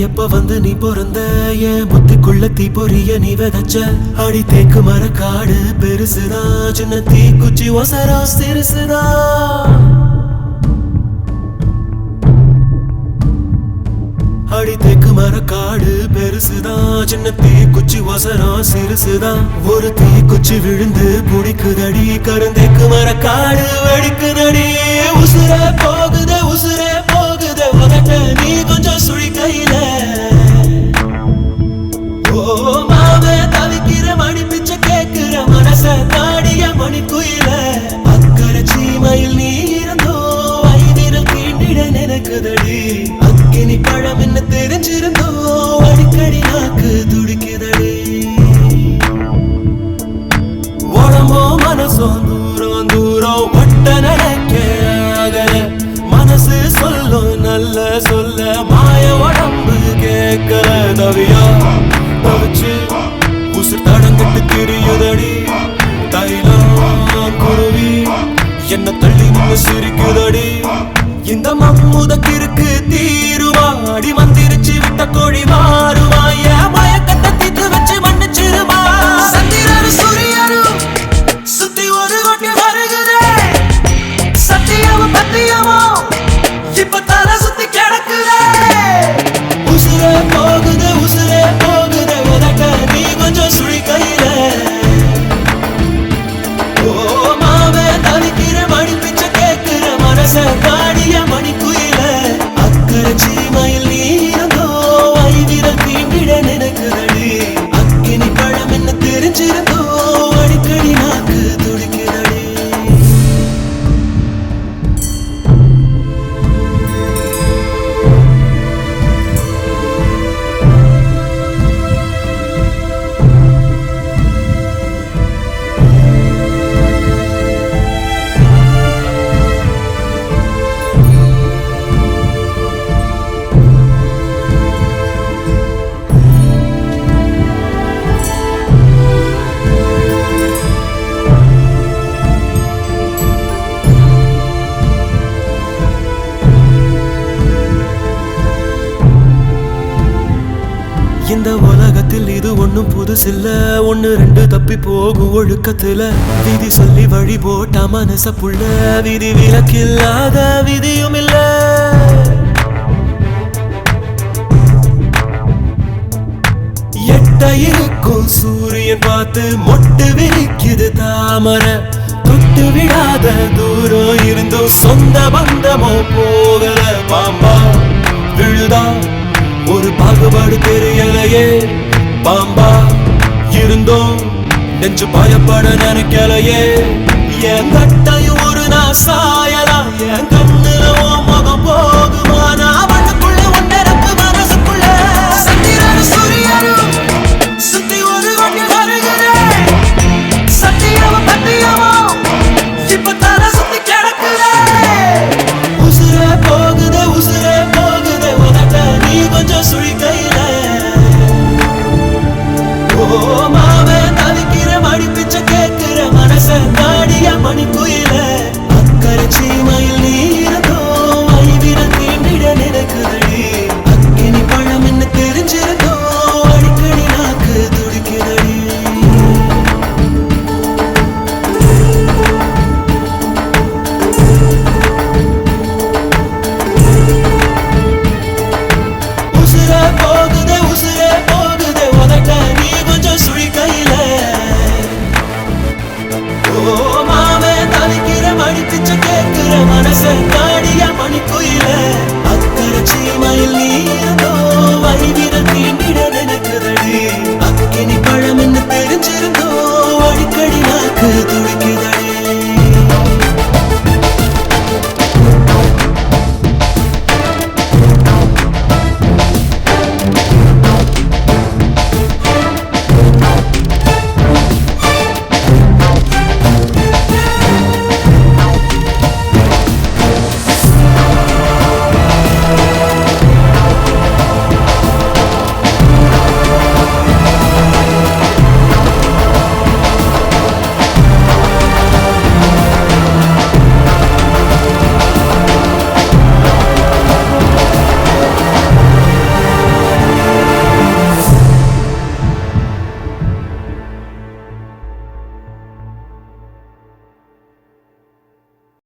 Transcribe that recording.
எப்ப வந்து நீ பிறந்த என் புத்திக்குள்ள தீ பொரிய நீ விதைச்ச அடி தேக்கு மர காடு பெருசுதா சின்ன தீ குச்சி ஒசரா சிறுசுதா அடி தேக்கு மர காடு பெருசுதா சின்ன தீ குச்சி ஒசரா சிறுசுதா ஒரு தீ குச்சி விழுந்து புடிக்குதடி கருந்தேக்கு மர காடு வெடிக்குதடி உசுரே போகுதே உதட்ட நீ கொஞ்சம் சுழி கையில ஓ மாவே தவிக்கிற மணி பிச்சை கேட்கிற மனச தாடிய மணி குயில அக்கறை சீமையில் நீ இருந்தோ ஐவிரல் தீண்டிட நினைக்குதடி அக்கினி பழம் என்ன தெரிஞ்சிருந்தோ அடிக்கடி நாக்கு துடிக்குதடி உடம்போ மனசோ தூரம் தூரம் ஒட்ட நினைக்க மனசு சொல்லும் நல்ல சொல்ல மாய உடம்பு கேட்கல தவியா தவிச்சு உசுர் தடங்கிட்டு திரியுதடி தைலம் குருவி என்ன தள்ளி நின்று சிரிக்குதடி இந்த மம்முதக்கிருக்கு தீருவாடி மந்திரிச்சு விட்ட கோழி மாறுவா என் மயக்கத்தை தீத்து வச்சு மன்னிச்சிருவா சந்திரனு சூரியனும் சுத்தி ஒரு கொட்டி வருகிறே சத்தியமும் பத்தியமும் இப்ப தலை சுத்தி கிடக்குதே உசுரே போகுதே உதட்ட நீ கொஞ்சம் சுழி கையில ஓ மாவே தவிக்கிற மணி பிச்சை கேட்கிற மனச காடிய மணி குயில அக்கறை சீமையில் நீ இருந்தோ ஐவிரல் தீண்டிட நினைக்குதடி அக்கினி பழம் என்ன தெரிஞ்சிருந்தோ அடிக்கடி நாக்கு துடிக்குதடி இந்த உலகத்தில் இது ஒண்ணும் புதுசில்ல ஒண்ணு ரெண்டு தப்பி போகும் ஒழுக்கத்துல விதி சொல்லி வழி போட்ட மனச புள்ள விதி விலக்கில்லாத விதியும் இல்ல எட்ட இருக்கும் சூரியன் பார்த்து மொட்டு விரிக்குது தாமரை தொட்டு விடாத தூரம் இருந்தும் சொந்த பந்தமோ போகல பாம்பா விழுதா ஒரு பாகுபாடு தெரியலையே பாம்பா இருந்தோம் நெஞ்சு பயப்பட நினைக்கலையே என் கட்டையும் ஒரு நான் சாயலாம் என் கண்ணுல முகம் போகுமா நான் வண்ணுக்குள்ள ஒன்றரப்பு மனசுக்குள்ள சந்திரனு சூரியனும் சுத்தி ஒரு கொட்டி வருகிறேன் சத்தியமும் பத்தியமும் இப்ப தலை சுத்தி கிடக்குதே உசுரே போகுதே உதட்ட நீ கொஞ்சம் சுழி கையில ஓ மாவே தவிக்கிற மணி பிச்சை கேட்கிற மனச தாடிய மணி குயில